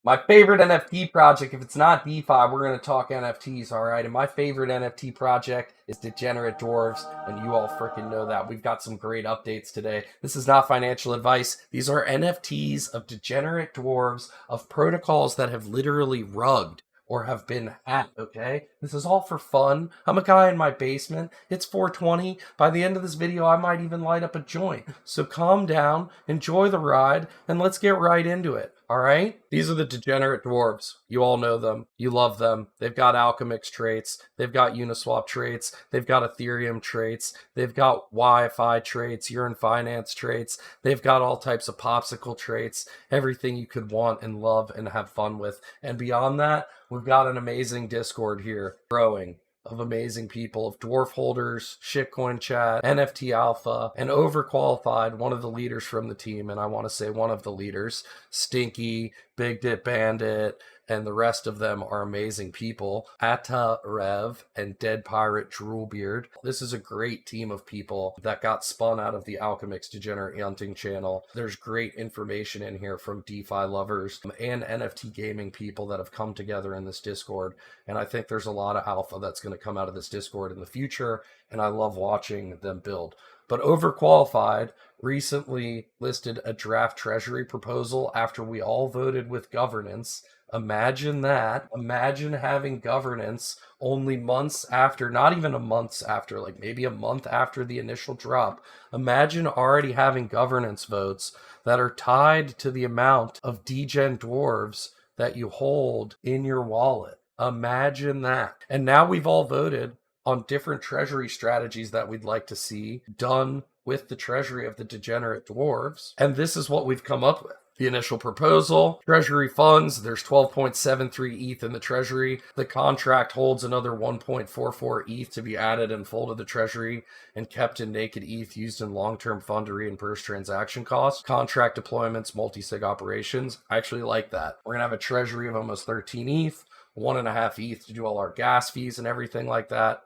My favorite NFT project, if it's not DeFi, we're going to talk NFTs, all right? And my favorite NFT project is Degenerate Dwarfs, and you all freaking know that. We've got some great updates today. This is not financial advice. These are NFTs of Degenerate Dwarves, of protocols that have literally rugged or have been hacked, okay? This is all for fun. I'm a guy in my basement. It's 420. By the end of this video, I might even light up a joint. So calm down, enjoy the ride, and let's get right into it. All right? These are the Degenerate Dwarves. You all know them. You love them. They've got Alchemix traits. They've got Uniswap traits. They've got Ethereum traits. They've got Wi-Fi traits, Urine Finance traits. They've got all types of popsicle traits, everything you could want and love and have fun with. And beyond that, we've got an amazing Discord here growing of amazing people, of dwarf holders, shitcoin chat, NFT alpha, and overqualified, one of the leaders from the team, and I want to say one of the leaders, Stinky, Big Dip Bandit, and the rest of them are amazing people. Atta Rev and Dead Pirate Droolbeard. This is a great team of people that got spun out of the Alchemix Degenerate Hunting channel. There's great information in here from DeFi lovers and NFT gaming people that have come together in this Discord. And I think there's a lot of alpha that's going to come out of this Discord in the future. And I love watching them build. But Overqualified recently listed a draft Treasury proposal after we all voted with governance. Imagine that. Imagine having governance only months after, not even a month after, like maybe a month after the initial drop. Imagine already having governance votes that are tied to the amount of Degen Dwarves that you hold in your wallet. Imagine that. And now we've all voted on different treasury strategies that we'd like to see done with the treasury of the Degenerate Dwarves. And this is what we've come up with. The initial proposal, treasury funds, there's 12.73 ETH in the treasury. The contract holds another 1.44 ETH to be added and full to the treasury and kept in naked ETH used in long-term fund to reimburse transaction costs. Contract deployments, multi-sig operations. I actually like that. We're going to have a treasury of almost 13 ETH, 1.5 ETH to do all our gas fees and everything like that.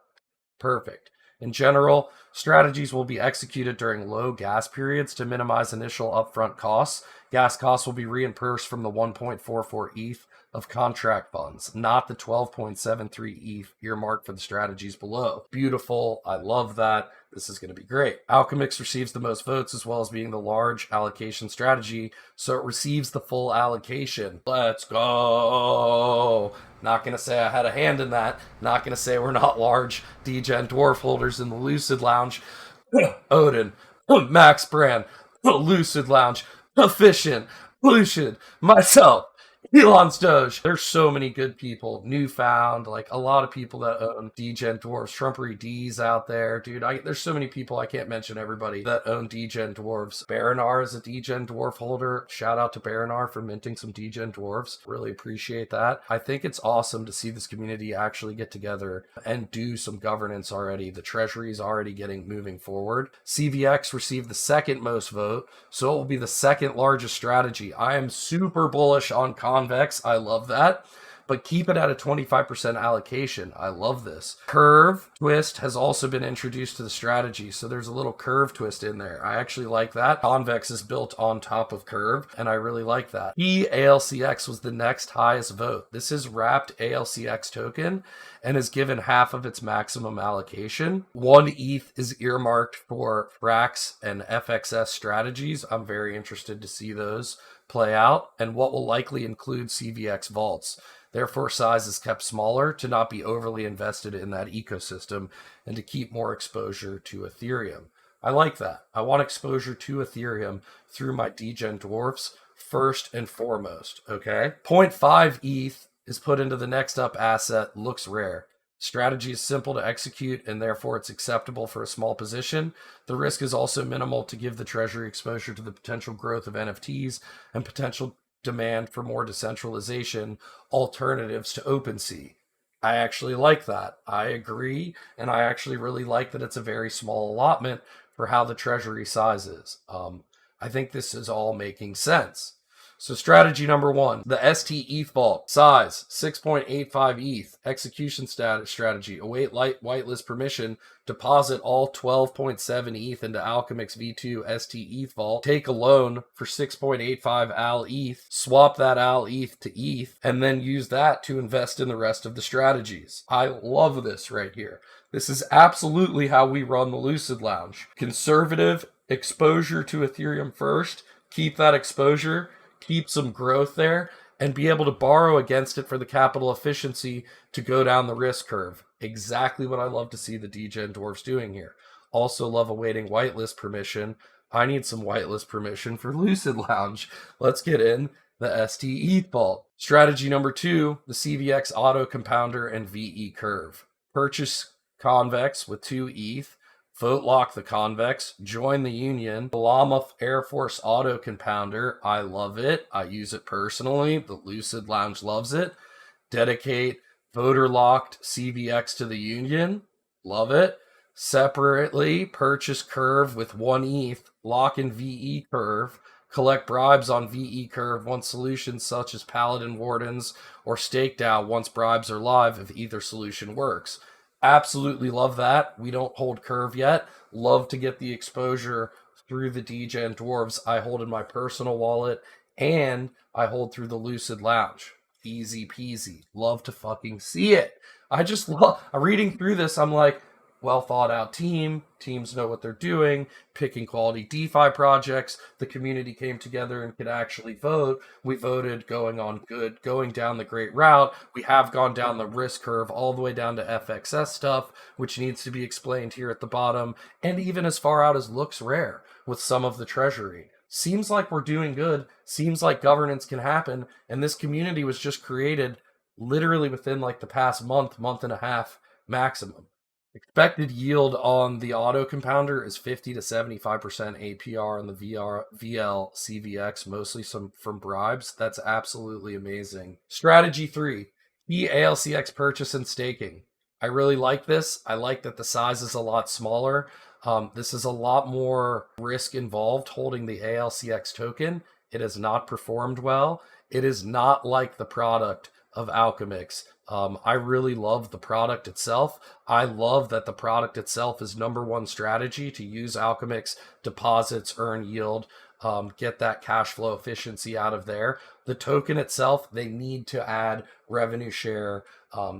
Perfect. In general, strategies will be executed during low gas periods to minimize initial upfront costs. Gas costs will be reimbursed from the 1.44 ETH of contract funds, not the 12.73 ETH earmarked for the strategies below. Beautiful. I love that. This is going to be great. Alchemix receives the most votes as well as being the large allocation strategy, so it receives the full allocation. Let's go. Not going to say I had a hand in that. Not going to say we're not large Degen Dwarf holders in the Lucid Lounge. Odin, Max Brand, Lucid Lounge, Efficient, Lucian, myself, Elon's Doge. There's so many good people. Newfound, like a lot of people that own Degen Dwarfs, Trumpery D's out there, dude. There's so many people, I can't mention everybody that own Degen Dwarfs. Baranar is a Degen Dwarf holder. Shout out to Baranar for minting some Degen Dwarfs. Really appreciate that. I think it's awesome to see this community actually get together and do some governance already. The treasury is already moving forward. CVX received the second most vote, so it will be the second largest strategy. I am super bullish on Convex. I love that. But keep it at a 25% allocation. I love this. Curve twist has also been introduced to the strategy, so there's a little curve twist in there. I actually like that. Convex is built on top of curve, and I really like that. ALCX was the next highest vote. This is wrapped ALCX token and is given half of its maximum allocation. 1 ETH is earmarked for Frax and FXS strategies. I'm very interested to see those play out, and what will likely include CVX vaults. Therefore, size is kept smaller to not be overly invested in that ecosystem and to keep more exposure to Ethereum. I like that. I want exposure to Ethereum through my Degen Dwarfs first and foremost, okay? 0.5 ETH is put into the next up asset, looks rare. Strategy is simple to execute and therefore it's acceptable for a small position. The risk is also minimal to give the treasury exposure to the potential growth of NFTs and potential demand for more decentralization alternatives to OpenSea. I actually like that. I agree, and I actually really like that it's a very small allotment for how the treasury size is. I think this is all making sense. So strategy number 1, the ST ETH vault. Size, 6.85 ETH. Execution strategy, await whitelist permission. Deposit all 12.7 ETH into Alchemix V2 ST ETH vault. Take a loan for 6.85 AL ETH. Swap that AL ETH to ETH. And then use that to invest in the rest of the strategies. I love this right here. This is absolutely how we run the Lucid Lounge. Conservative exposure to Ethereum first. Keep that exposure, keep some growth there, and be able to borrow against it for the capital efficiency to go down the risk curve. Exactly what I love to see the Degen Dwarfs doing here. Also love awaiting whitelist permission. I need some whitelist permission for Lucid Lounge. Let's get in the ST ETH vault. Strategy number 2, the CVX auto compounder and VE curve. Purchase Convex with 2 ETH. Vote lock the Convex, join the union, Llama Air Force Auto Compounder, I love it, I use it personally, the Lucid Lounge loves it. Dedicate voter locked CVX to the union, love it. Separately, purchase Curve with 1 ETH, lock in VE Curve, collect bribes on VE Curve once solutions such as Paladin Wardens or Stake DAO once bribes are live if either solution works. Absolutely love that. We don't hold Curve yet. Love to get the exposure through the Degen Dwarves I hold in my personal wallet, and I hold through the Lucid Lounge. Easy peasy. Love to fucking see it. I just love reading through this. I'm like, well thought out team. Teams know what they're doing, picking quality DeFi projects. The community came together and could actually vote. We voted going down the great route. We have gone down the risk curve all the way down to FXS stuff, which needs to be explained here at the bottom, and even as far out as looks rare with some of the Treasury. Seems like we're doing good. Seems like governance can happen, and this community was just created literally within like the past month and a half maximum. Expected yield on the auto compounder is 50 to 75% APR on the VL CVX, mostly from bribes. That's absolutely amazing. Strategy 3, ALCX purchase and staking. I really like this. I like that the size is a lot smaller. This is a lot more risk involved holding the ALCX token. It has not performed well. It is not like the product of Alchemix. I really love the product itself. I love that the product itself is #1 strategy to use Alchemix deposits, earn yield, get that cash flow efficiency out of there. The token itself, they need to add revenue share.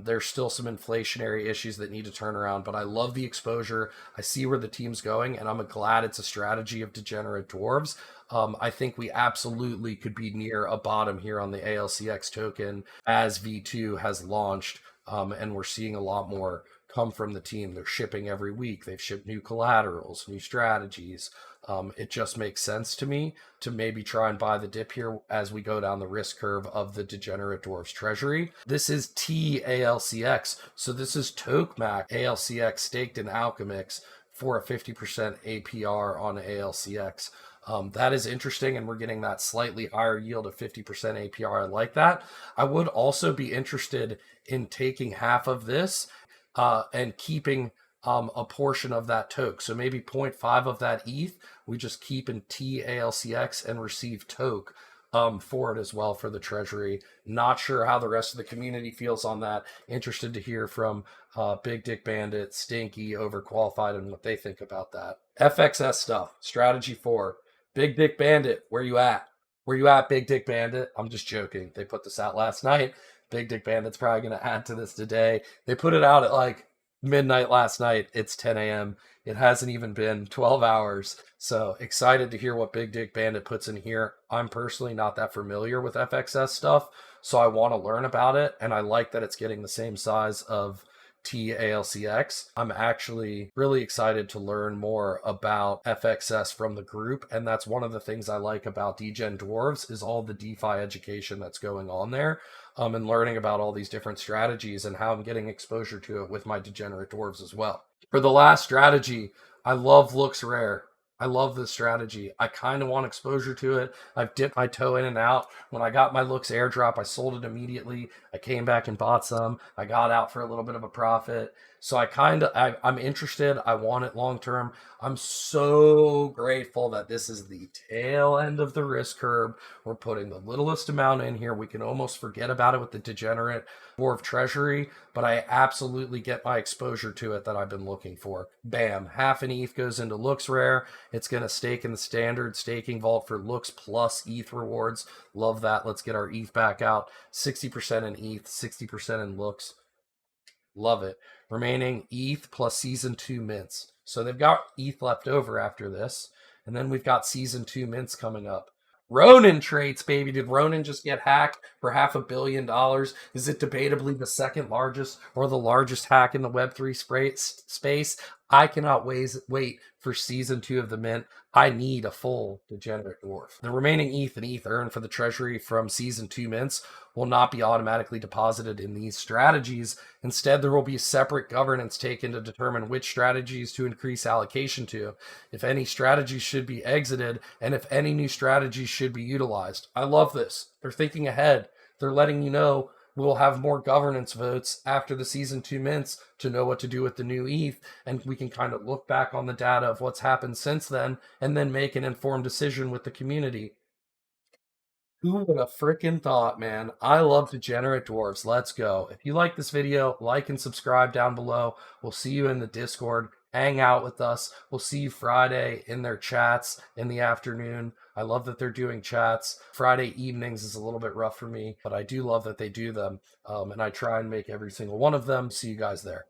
There's still some inflationary issues that need to turn around, but I love the exposure. I see where the team's going, and I'm glad it's a strategy of Degenerate Dwarves. I think we absolutely could be near a bottom here on the ALCX token as V2 has launched, and we're seeing a lot more come from the team. They're shipping every week. They've shipped new collaterals, new strategies. It just makes sense to me to maybe try and buy the dip here as we go down the risk curve of the Degenerate Dwarfs Treasury. This is TALCX, so this is Tokmak ALCX staked in Alchemix for a 50% APR on ALCX. That is interesting, and we're getting that slightly higher yield of 50% APR. I like that. I would also be interested in taking half of this and keeping a portion of that toke. So maybe 0.5 of that ETH, we just keep in TALCX and receive toke for it as well for the Treasury. Not sure how the rest of the community feels on that. Interested to hear from Big Dick Bandit, Stinky, Overqualified, and what they think about that. FXS stuff, strategy 4. Big Dick Bandit, where you at? Where you at, Big Dick Bandit? I'm just joking. They put this out last night. Big Dick Bandit's probably going to add to this today. They put it out at like midnight last night. It's 10 a.m. It hasn't even been 12 hours. So excited to hear what Big Dick Bandit puts in here. I'm personally not that familiar with FXS stuff, so I want to learn about it. And I like that it's getting the same size of TALCX. I'm actually really excited to learn more about FXS from the group, and that's one of the things I like about Degen Dwarves is all the DeFi education that's going on there, and learning about all these different strategies and how I'm getting exposure to it with my Degenerate Dwarves as well. For the last strategy, I love looks rare. I love this strategy. I kind of want exposure to it. I've dipped my toe in and out. When I got my looks airdrop, I sold it immediately. I came back and bought some. I got out for a little bit of a profit. So I'm interested. I want it long term. I'm so grateful that this is the tail end of the risk curve. We're putting the littlest amount in here. We can almost forget about it with the degenerate Dwarf Treasury, but I absolutely get my exposure to it that I've been looking for. Bam, half an ETH goes into looks rare. It's going to stake in the standard staking vault for looks plus ETH rewards. Love that. Let's get our ETH back out. 60% in ETH, 60% in looks. Love it. Remaining ETH plus season 2 mints. So they've got ETH left over after this. And then we've got season 2 mints coming up. Ronin traits, baby. Did Ronin just get hacked for $500 million? Is it debatably the second largest or the largest hack in the Web3 space? I cannot wait for season 2 of the mint. I need a full degenerate dwarf. The remaining ETH and ETH earned for the treasury from season 2 mints will not be automatically deposited in these strategies. Instead, there will be separate governance taken to determine which strategies to increase allocation to, if any strategies should be exited, and if any new strategies should be utilized. I love this. They're thinking ahead. They're letting you know we'll have more governance votes after the season 2 mints to know what to do with the new ETH, and we can kind of look back on the data of what's happened since then and then make an informed decision with the community. Who would have freaking thought, man? I love degenerate dwarves. Let's go. If you like this video, like and subscribe down below. We'll see you in the Discord. Hang out with us. We'll see you Friday in their chats in the afternoon. I love that they're doing chats. Friday evenings is a little bit rough for me, but I do love that they do them. And I try and make every single one of them. See you guys there.